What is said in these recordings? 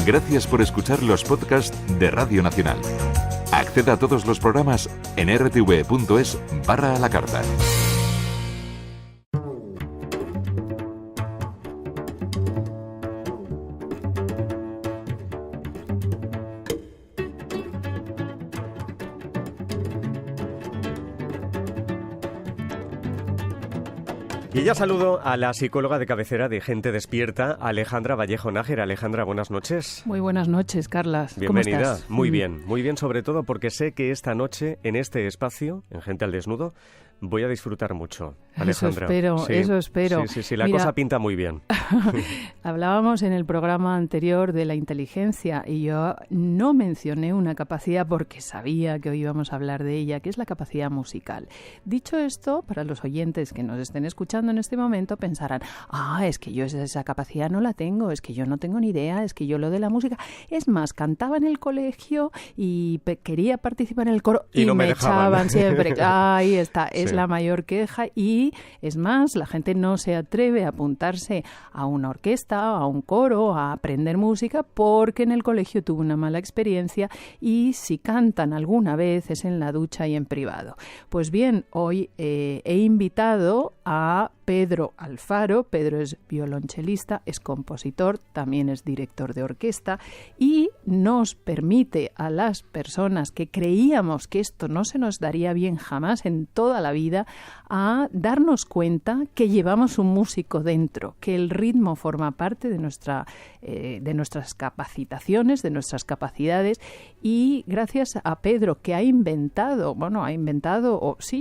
Gracias por escuchar los podcasts de Radio Nacional. Acceda a todos los programas en rtv.es/a la carta. Y ya saludo a la psicóloga de cabecera de Gente Despierta, Alejandra Vallejo Nájera. Alejandra, buenas noches. Muy buenas noches, Carlas. Bienvenida. ¿Cómo estás? Muy bien sobre todo porque sé que esta noche, en este espacio, en Gente al Desnudo, voy a disfrutar mucho, Alejandra. Eso espero. Sí, la cosa pinta muy bien. Hablábamos en el programa anterior de la inteligencia y yo no mencioné una capacidad porque sabía que hoy íbamos a hablar de ella, que es la capacidad musical. Dicho esto, para los oyentes que nos estén escuchando en este momento pensarán, es que yo esa capacidad no la tengo, es que yo no tengo ni idea, es que yo lo de la música... Es más, cantaba en el colegio y quería participar en el coro y no me echaban siempre. Ahí está, es Sí. la mayor queja y es más, la gente no se atreve a apuntarse a una orquesta, a un coro, a aprender música porque en el colegio tuvo una mala experiencia y si cantan alguna vez es en la ducha y en privado. Pues bien, hoy he invitado a Pedro Alfaro. Pedro es violonchelista, es compositor, también es director de orquesta y nos permite a las personas que creíamos que esto no se nos daría bien jamás en toda la vida a darnos cuenta que llevamos un músico dentro, que el ritmo forma parte de nuestras capacitaciones, de nuestras capacidades y gracias a Pedro que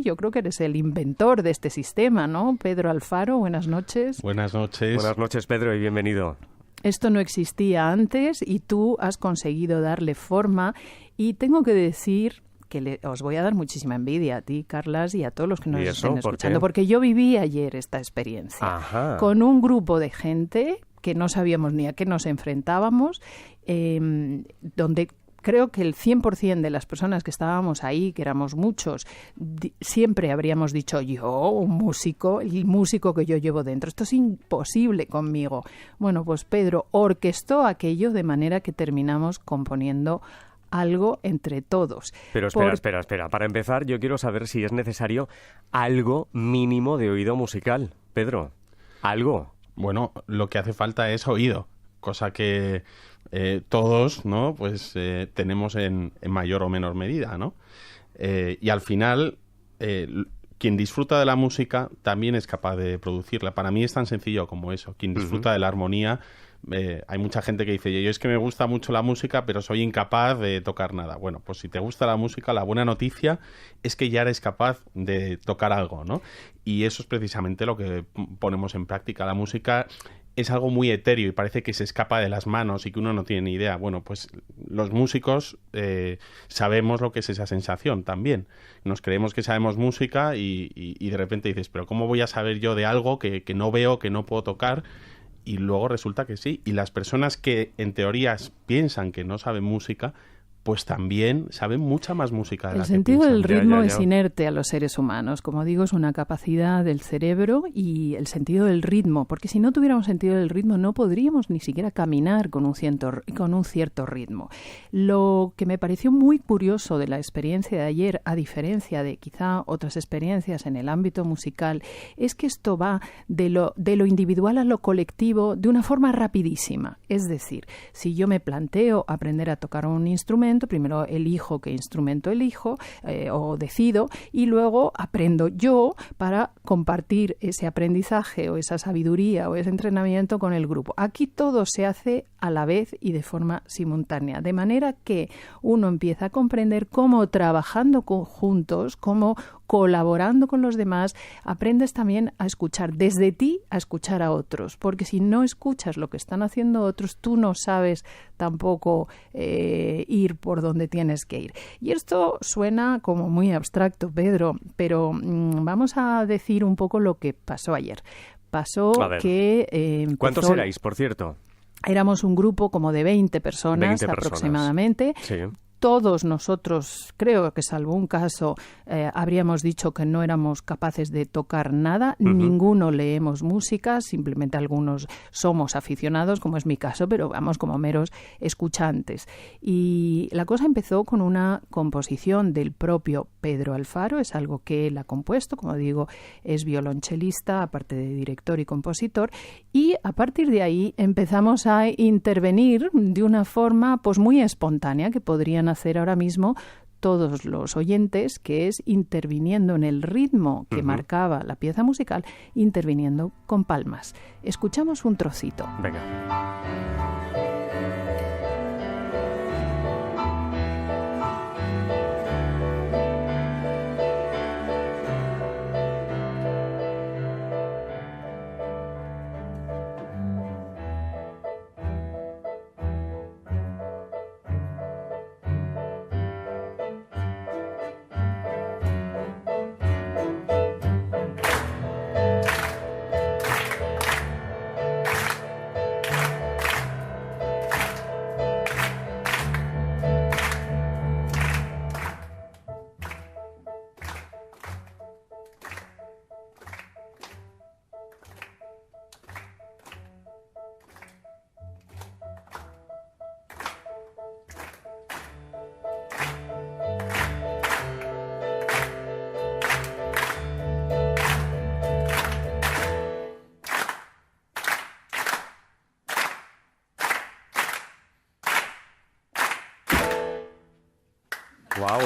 yo creo que eres el inventor de este sistema, ¿no? Pedro Alfaro, buenas noches. Buenas noches. Buenas noches, Pedro, y bienvenido. Esto no existía antes y tú has conseguido darle forma y tengo que decir que os voy a dar muchísima envidia a ti, Carlas, y a todos los que nos estén escuchando, porque yo viví ayer esta experiencia con un grupo de gente que no sabíamos ni a qué nos enfrentábamos, donde creo que el 100% de las personas que estábamos ahí, que éramos muchos, siempre habríamos dicho yo, un músico, el músico que yo llevo dentro. Esto es imposible conmigo. Bueno, pues Pedro orquestó aquello de manera que terminamos componiendo algo entre todos. Pero espera. Para empezar, yo quiero saber si es necesario algo mínimo de oído musical. Pedro, ¿algo? Bueno, lo que hace falta es oído, cosa que todos, ¿no? Pues tenemos en mayor o menor medida, ¿no? Y al final, quien disfruta de la música también es capaz de producirla. Para mí es tan sencillo como eso. Quien disfruta de la armonía, hay mucha gente que dice, yo es que me gusta mucho la música, pero soy incapaz de tocar nada. Bueno, pues si te gusta la música, la buena noticia es que ya eres capaz de tocar algo, ¿no? Y eso es precisamente lo que ponemos en práctica. La música es algo muy etéreo y parece que se escapa de las manos y que uno no tiene ni idea. Bueno, pues los músicos sabemos lo que es esa sensación también. Nos creemos que sabemos música y de repente dices, pero ¿cómo voy a saber yo de algo que no veo, que no puedo tocar? Y luego resulta que sí. Y las personas que en teoría piensan que no saben música, pues también saben mucha más música de la que piensan. El sentido del ritmo es inerte a los seres humanos. Como digo, es una capacidad del cerebro y el sentido del ritmo, porque si no tuviéramos sentido del ritmo no podríamos ni siquiera caminar con un cierto ritmo. Lo que me pareció muy curioso de la experiencia de ayer, a diferencia de quizá otras experiencias en el ámbito musical, es que esto va de lo individual a lo colectivo de una forma rapidísima. Es decir, si yo me planteo aprender a tocar un instrumento, primero elijo qué instrumento elijo o decido y luego aprendo yo para compartir ese aprendizaje o esa sabiduría o ese entrenamiento con el grupo. Aquí todo se hace a la vez y de forma simultánea, de manera que uno empieza a comprender cómo trabajando juntos, cómo colaborando con los demás, aprendes también a escuchar desde ti, a escuchar a otros, porque si no escuchas lo que están haciendo otros, tú no sabes tampoco ir por donde tienes que ir. Y esto suena como muy abstracto, Pedro, pero vamos a decir un poco lo que pasó ayer. Pasó que... ¿Cuántos erais, por cierto? Éramos un grupo como de 20 personas aproximadamente. Sí. todos nosotros, creo que salvo un caso, habríamos dicho que no éramos capaces de tocar nada. Ninguno leemos música, simplemente algunos somos aficionados, como es mi caso, pero vamos como meros escuchantes. Y la cosa empezó con una composición del propio Pedro Alfaro, es algo que él ha compuesto, como digo, es violonchelista, aparte de director y compositor, y a partir de ahí empezamos a intervenir de una forma pues muy espontánea que podrían hacer ahora mismo todos los oyentes, que es interviniendo en el ritmo que marcaba la pieza musical, interviniendo con palmas. Escuchamos un trocito. Venga. Wow.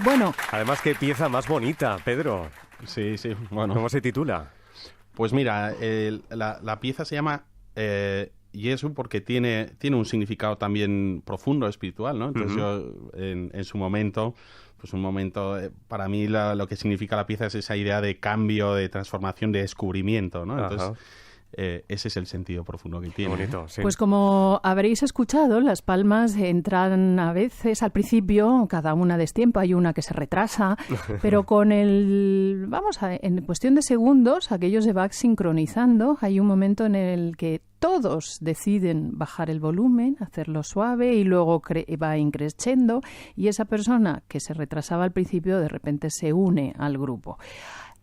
Bueno, Además, qué pieza más bonita, Pedro. Sí, bueno. ¿Cómo se titula? Pues mira, la pieza se llama Yesu porque tiene un significado también profundo, espiritual, ¿no? Entonces yo, en su momento, pues un momento, para mí lo que significa la pieza es esa idea de cambio, de transformación, de descubrimiento, ¿no? Entonces, ese es el sentido profundo que tiene. Qué bonito, sí. pues como habréis escuchado, las palmas entran a veces al principio, cada una a destiempo, hay una que se retrasa, pero con en cuestión de segundos, aquello se va sincronizando. Hay un momento en el que todos deciden bajar el volumen, hacerlo suave y luego va increciendo, y esa persona que se retrasaba al principio de repente se une al grupo.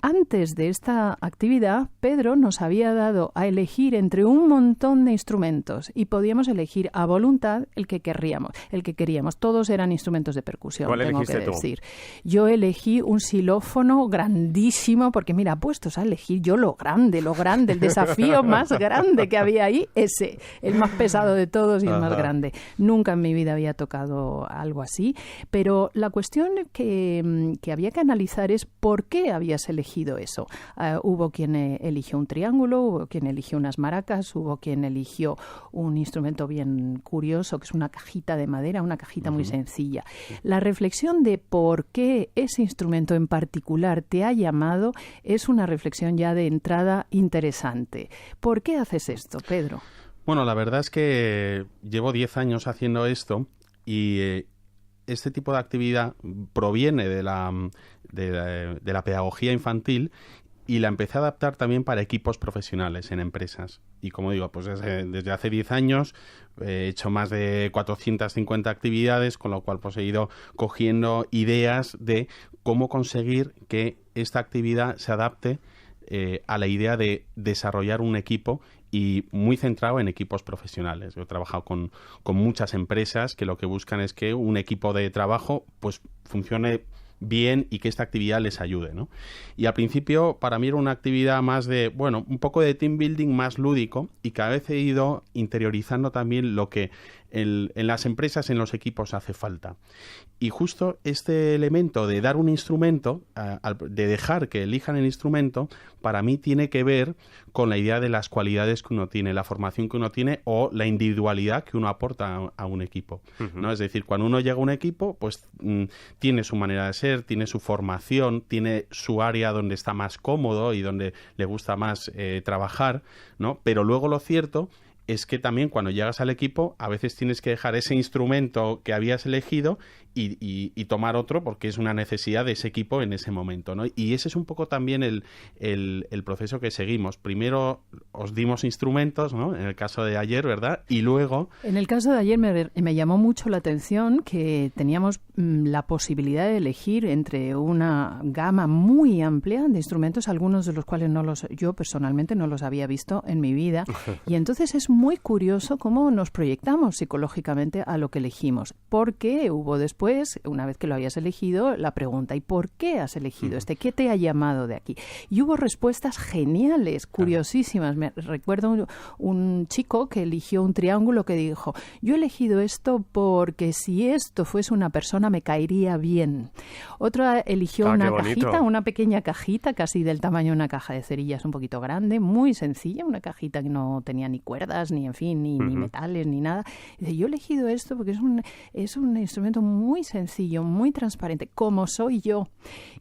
Antes de esta actividad, Pedro nos había dado a elegir entre un montón de instrumentos y podíamos elegir a voluntad el que queríamos. Todos eran instrumentos de percusión, ¿Cuál tengo elegiste que tú? decir. Yo elegí un xilófono grandísimo, porque mira, puestos a elegir yo lo grande, el desafío más grande que había ahí, ese, el más pesado de todos y el más grande. Nunca en mi vida había tocado algo así, pero la cuestión que había que analizar es por qué habías elegido eso. Hubo quien eligió un triángulo, hubo quien eligió unas maracas, hubo quien eligió un instrumento bien curioso, que es una cajita de madera, una cajita muy sencilla. La reflexión de por qué ese instrumento en particular te ha llamado es una reflexión ya de entrada interesante. ¿Por qué haces esto, Pedro? Bueno, la verdad es que llevo 10 años haciendo esto y este tipo de actividad proviene de la pedagogía infantil y la empecé a adaptar también para equipos profesionales en empresas. Y como digo, pues desde hace 10 años he hecho más de 450 actividades, con lo cual pues he ido cogiendo ideas de cómo conseguir que esta actividad se adapte a la idea de desarrollar un equipo y muy centrado en equipos profesionales. Yo he trabajado con muchas empresas que lo que buscan es que un equipo de trabajo pues funcione bien y que esta actividad les ayude, ¿no? Y al principio para mí era una actividad más de, bueno, un poco de team building más lúdico, y cada vez he ido interiorizando también lo que en las empresas, en los equipos hace falta. Y justo este elemento de dar un instrumento, de dejar que elijan el instrumento, para mí tiene que ver con la idea de las cualidades que uno tiene, la formación que uno tiene o la individualidad que uno aporta a un equipo, ¿no? Es decir, cuando uno llega a un equipo, pues tiene su manera de ser, tiene su formación, tiene su área donde está más cómodo y donde le gusta más trabajar, ¿no? Pero luego lo cierto es que también cuando llegas al equipo a veces tienes que dejar ese instrumento que habías elegido y tomar otro porque es una necesidad de ese equipo en ese momento, ¿no? Y ese es un poco también el proceso que seguimos. Primero os dimos instrumentos, ¿no? En el caso de ayer, ¿verdad? Y luego... En el caso de ayer me llamó mucho la atención que teníamos la posibilidad de elegir entre una gama muy amplia de instrumentos, algunos de los cuales yo personalmente no los había visto en mi vida. Y entonces es muy curioso cómo nos proyectamos psicológicamente a lo que elegimos. Porque hubo después, una vez que lo habías elegido, la pregunta, ¿y por qué has elegido este? ¿Qué te ha llamado de aquí? Y hubo respuestas geniales, curiosísimas. Me recuerdo un chico que eligió un triángulo que dijo, yo he elegido esto porque si esto fuese una persona me caería bien. Otra eligió una cajita, una pequeña cajita, casi del tamaño de una caja de cerillas, un poquito grande, muy sencilla, una cajita que no tenía ni cuerdas, ni en fin, ni metales, ni nada. Y dice, yo he elegido esto porque es un instrumento muy sencillo, muy transparente, como soy yo.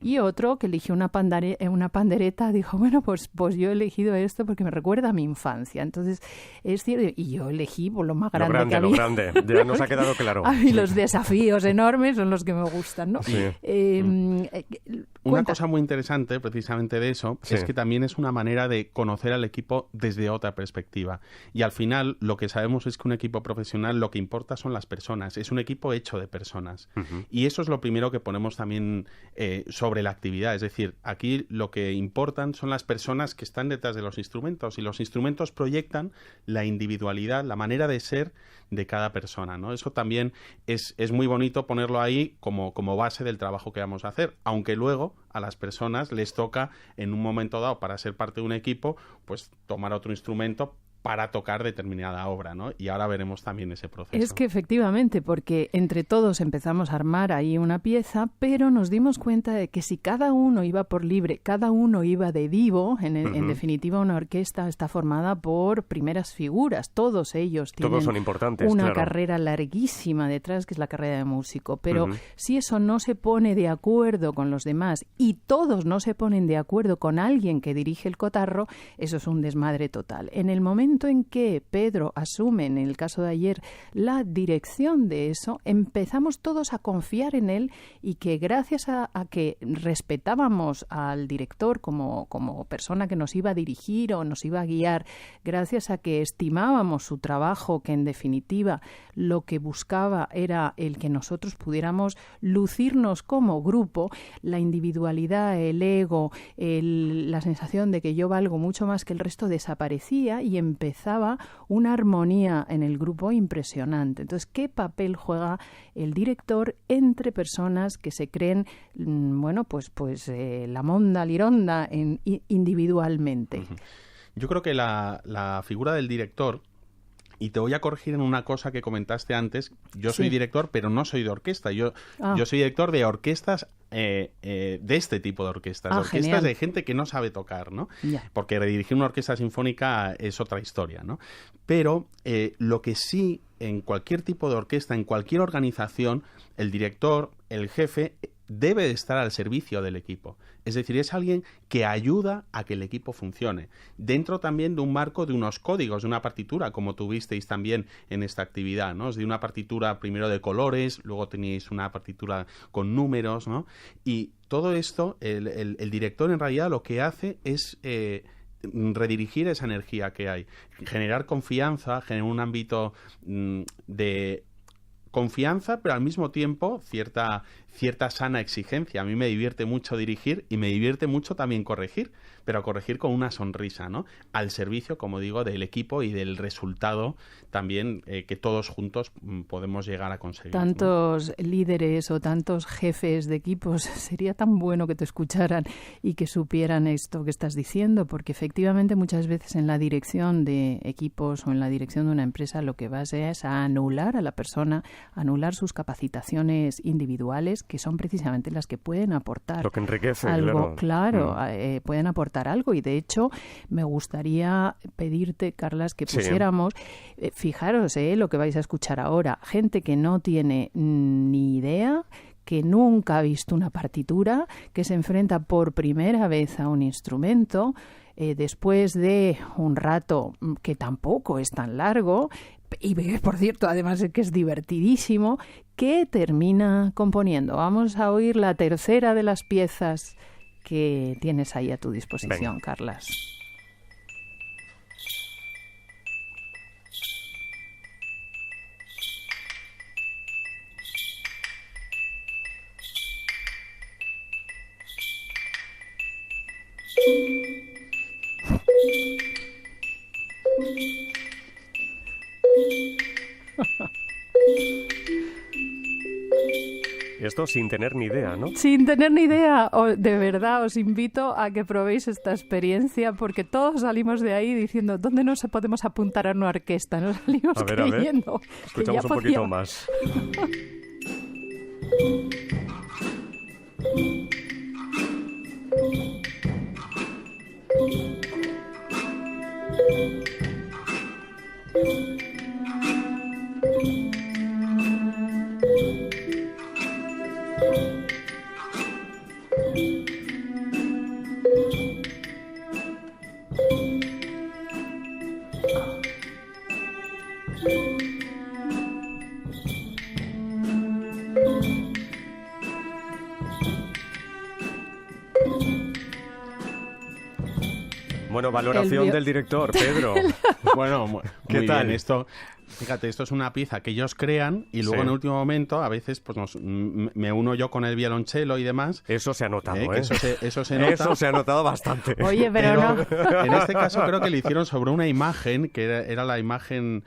Y otro que eligió una pandereta dijo, bueno, pues yo he elegido esto porque me recuerda a mi infancia. Entonces, es cierto, y yo elegí por lo más grande que había. Lo grande, ya nos ha quedado claro. A mí los desafíos enormes son los que me gustan, ¿no? Sí. Una cosa muy interesante precisamente de eso es que también es una manera de conocer al equipo desde otra perspectiva. Y al final lo que sabemos es que un equipo profesional lo que importa son las personas. Es un equipo hecho de personas. Y eso es lo primero que ponemos también sobre la actividad. Es decir, aquí lo que importan son las personas que están detrás de los instrumentos. Y los instrumentos proyectan la individualidad, la manera de ser de cada persona, ¿no? Eso también es muy bonito ponerlo ahí como base del trabajo que vamos a hacer. Aunque luego a las personas les toca en un momento dado, para ser parte de un equipo, pues tomar otro instrumento para tocar determinada obra, ¿no? Y ahora veremos también ese proceso. Es que efectivamente, porque entre todos empezamos a armar ahí una pieza, pero nos dimos cuenta de que si cada uno iba por libre, cada uno iba de divo, en definitiva una orquesta está formada por primeras figuras, todos ellos tienen todos son importantes, una carrera larguísima detrás, que es la carrera de músico, pero si eso no se pone de acuerdo con los demás y todos no se ponen de acuerdo con alguien que dirige el cotarro, eso es un desmadre total. En el momento en que Pedro asume, en el caso de ayer, la dirección de eso, empezamos todos a confiar en él y que gracias a que respetábamos al director como persona que nos iba a dirigir o nos iba a guiar, gracias a que estimábamos su trabajo, que en definitiva lo que buscaba era el que nosotros pudiéramos lucirnos como grupo, la individualidad, el ego, la sensación de que yo valgo mucho más que el resto desaparecía y empezaba una armonía en el grupo impresionante. Entonces, ¿qué papel juega el director entre personas que se creen, la monda lironda individualmente? Yo creo que la figura del director, y te voy a corregir en una cosa que comentaste antes, yo soy director, pero no soy de orquesta. Yo soy director de orquestas, de este tipo de orquestas, orquestas genial. de gente que no sabe tocar, ¿no? Ya. Porque redirigir una orquesta sinfónica es otra historia, ¿no? Pero lo que sí, en cualquier tipo de orquesta, en cualquier organización, el director, el jefe, debe de estar al servicio del equipo. Es decir, es alguien que ayuda a que el equipo funcione. Dentro también de un marco de unos códigos, de una partitura, como tuvisteis también en esta actividad, ¿no? De una partitura primero de colores, luego teníais una partitura con números, ¿no? Y todo esto, el director en realidad lo que hace es redirigir esa energía que hay. Generar confianza, generar un ámbito de confianza, pero al mismo tiempo cierta sana exigencia. A mí me divierte mucho dirigir y me divierte mucho también corregir, pero corregir con una sonrisa, ¿no? Al servicio, como digo, del equipo y del resultado también que todos juntos podemos llegar a conseguir. Tantos líderes o tantos jefes de equipos, sería tan bueno que te escucharan y que supieran esto que estás diciendo, porque efectivamente muchas veces en la dirección de equipos o en la dirección de una empresa lo que vas es a anular a la persona, anular sus capacitaciones individuales, que son precisamente las que pueden aportar lo que enriquece, algo, pueden aportar algo. Y de hecho me gustaría pedirte, Carlas, que pusiéramos, fijaros lo que vais a escuchar ahora, gente que no tiene ni idea, que nunca ha visto una partitura, que se enfrenta por primera vez a un instrumento, después de un rato que tampoco es tan largo, y por cierto, además es que es divertidísimo, ¿qué termina componiendo? Vamos a oír la tercera de las piezas que tienes ahí a tu disposición, Carlas. Esto sin tener ni idea, ¿no? Sin tener ni idea. De verdad, os invito a que probéis esta experiencia porque todos salimos de ahí diciendo ¿dónde nos podemos apuntar a una orquesta? Nos salimos creyendo. Escuchamos un poquito más. Bueno, valoración del director, Pedro. Bueno, ¿qué tal? Esto, fíjate, esto es una pieza que ellos crean y luego en el último momento a veces pues me uno yo con el violonchelo y demás. Eso se ha notado, ¿eh? Eso se nota. Eso se ha notado bastante. Oye, pero no. En este caso creo que lo hicieron sobre una imagen, que era la imagen...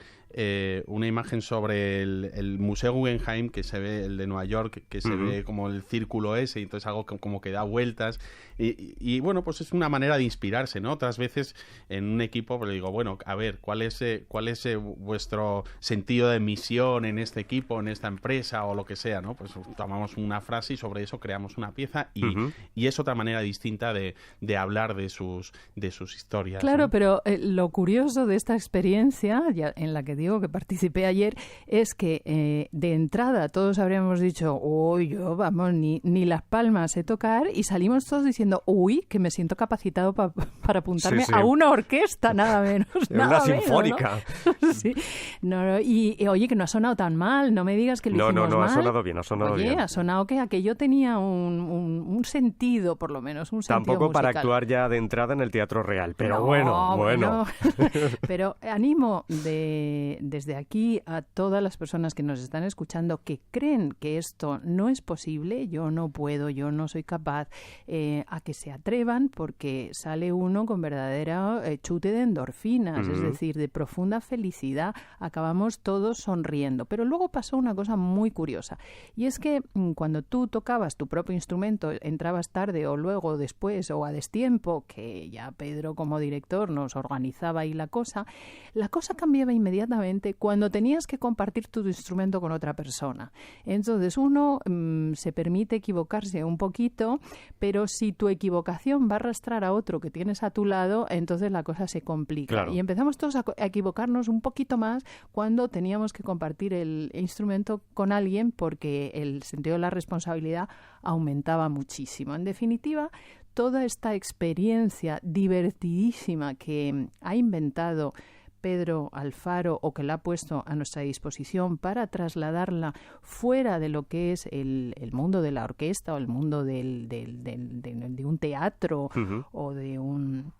una imagen sobre el Museo Guggenheim, que se ve, el de Nueva York, que se ve como el círculo ese, y entonces algo como que da vueltas. Y bueno, pues es una manera de inspirarse, ¿no? Otras veces en un equipo pues le digo, bueno, a ver, ¿cuál es vuestro sentido de misión en este equipo, en esta empresa o lo que sea, ¿no? Pues tomamos una frase y sobre eso creamos una pieza y es otra manera distinta de hablar de sus historias. Claro, ¿no? pero lo curioso de esta experiencia, en la que digo que participé ayer, es que de entrada todos habríamos dicho, uy, yo, vamos, ni las palmas sé tocar, y salimos todos diciendo, uy, que me siento capacitado para apuntarme a una orquesta, nada menos. Una sinfónica. ¿no? Sí. No, y oye, que no ha sonado tan mal, no me digas que lo hicimos mal. No, ha sonado bien, Oye, ha sonado que aquello tenía un sentido, por lo menos, un sentido Tampoco musical. para actuar ya de entrada en el Teatro Real, pero No, bueno. Pero animo desde aquí a todas las personas que nos están escuchando que creen que esto no es posible, yo no puedo, yo no soy capaz, a que se atrevan, porque sale uno con verdadera chute de endorfinas, es decir, de profunda felicidad, acabamos todos sonriendo. Pero luego pasó una cosa muy curiosa, y es que cuando tú tocabas tu propio instrumento, entrabas tarde o luego después o a destiempo, que ya Pedro como director nos organizaba ahí la cosa cambiaba inmediatamente cuando tenías que compartir tu instrumento con otra persona. Entonces uno se permite equivocarse un poquito, pero si tu equivocación va a arrastrar a otro que tienes a tu lado, entonces la cosa se complica. Claro. Y empezamos todos a equivocarnos un poquito más cuando teníamos que compartir el instrumento con alguien, porque el sentido de la responsabilidad aumentaba muchísimo. En definitiva, toda esta experiencia divertidísima que ha inventado Pedro Alfaro, o que la ha puesto a nuestra disposición para trasladarla fuera de lo que es el mundo de la orquesta o el mundo de un teatro o de un...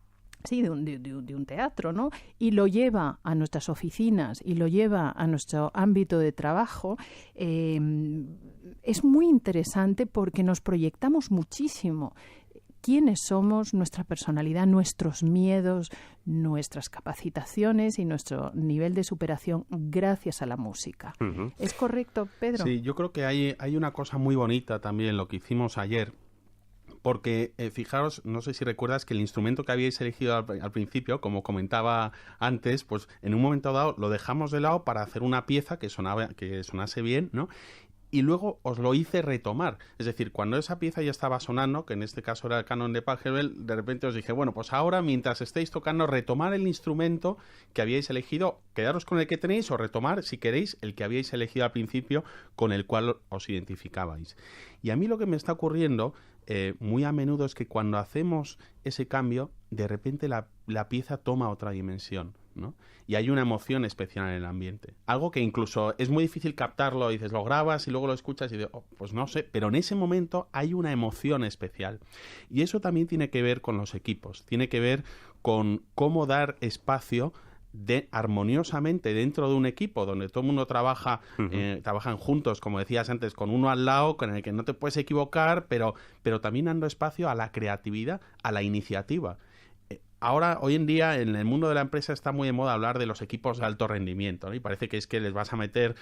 Sí, de un teatro, ¿no? Y lo lleva a nuestras oficinas y lo lleva a nuestro ámbito de trabajo. Es muy interesante porque nos proyectamos muchísimo. Quiénes somos, nuestra personalidad, nuestros miedos, nuestras capacitaciones y nuestro nivel de superación gracias a la música. ¿Es correcto, Pedro? Sí, yo creo que hay una cosa muy bonita también, lo que hicimos ayer, porque fijaros, no sé si recuerdas que el instrumento que habíais elegido al principio, como comentaba antes, pues en un momento dado lo dejamos de lado para hacer una pieza que sonase bien, ¿no? Y luego os lo hice retomar. Es decir, cuando esa pieza ya estaba sonando, que en este caso era el canon de Pachelbel, de repente os dije, bueno, pues ahora, mientras estéis tocando, retomar el instrumento que habíais elegido, quedaros con el que tenéis, o retomar, si queréis, el que habíais elegido al principio, con el cual os identificabais. Y a mí lo que me está ocurriendo muy a menudo es que cuando hacemos ese cambio, de repente la pieza toma otra dimensión, ¿no? Y hay una emoción especial en el ambiente. Algo que incluso es muy difícil captarlo, dices, lo grabas y luego lo escuchas y dices, pues no sé, pero en ese momento hay una emoción especial. Y eso también tiene que ver con los equipos, tiene que ver con cómo dar espacio armoniosamente dentro de un equipo donde todo el mundo trabajan juntos, como decías antes, con uno al lado, con el que no te puedes equivocar, pero también dando espacio a la creatividad, a la iniciativa. Ahora, hoy en día, en el mundo de la empresa está muy de moda hablar de los equipos de alto rendimiento, ¿no? Y parece que es que les vas a meter,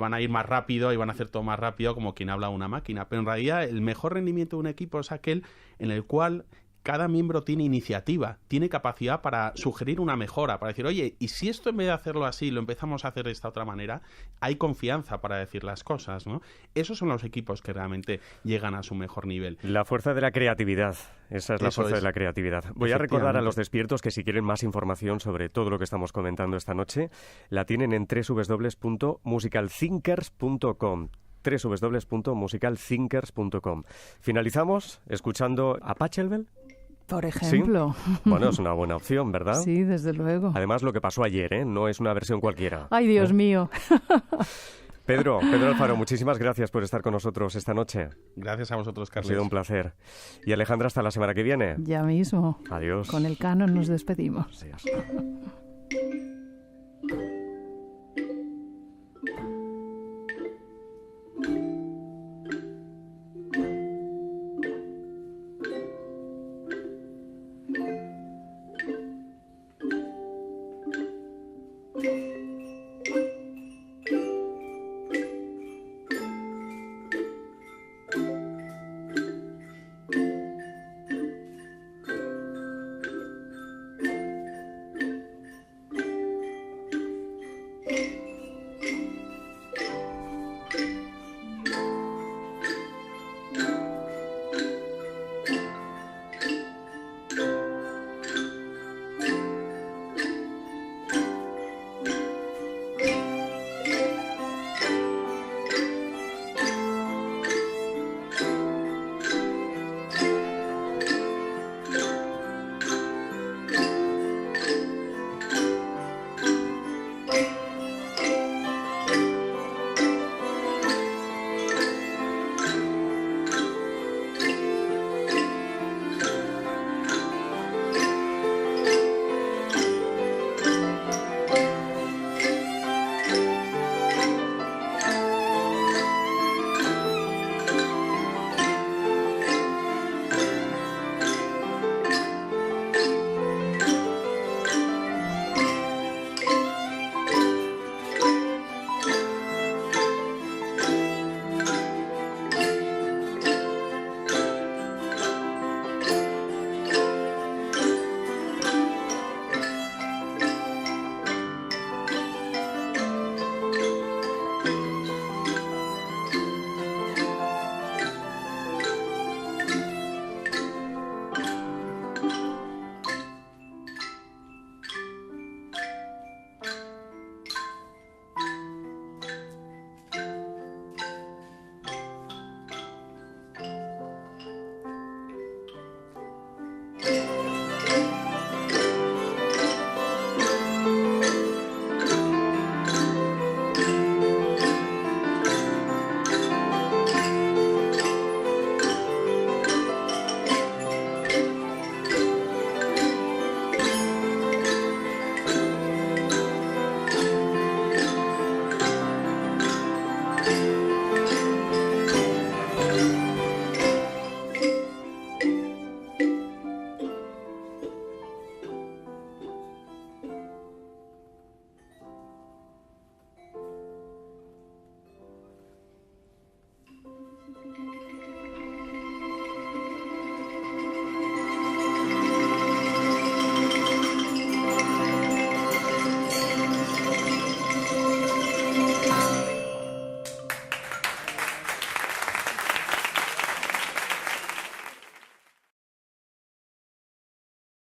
van a ir más rápido y van a hacer todo más rápido como quien habla a una máquina. Pero en realidad el mejor rendimiento de un equipo es aquel en el cual cada miembro tiene iniciativa, tiene capacidad para sugerir una mejora, para decir, oye, y si esto en vez de hacerlo así lo empezamos a hacer de esta otra manera, hay confianza para decir las cosas, ¿no? Esos son los equipos que realmente llegan a su mejor nivel. La fuerza de la creatividad, esa es la fuerza de la creatividad. Voy a recordar a los despiertos que si quieren más información sobre todo lo que estamos comentando esta noche, la tienen en www.musicalthinkers.com. www.musicalthinkers.com. Finalizamos escuchando a Pachelbel. Por ejemplo. ¿Sí? Bueno, es una buena opción, ¿verdad? Sí, desde luego. Además, lo que pasó ayer, ¿eh? No es una versión cualquiera. ¡Ay, Dios mío! Pedro Alfaro, muchísimas gracias por estar con nosotros esta noche. Gracias a vosotros, Carlos. Ha sido un placer. Y Alejandra, hasta la semana que viene. Ya mismo. Adiós. Con el canon nos despedimos. Adiós.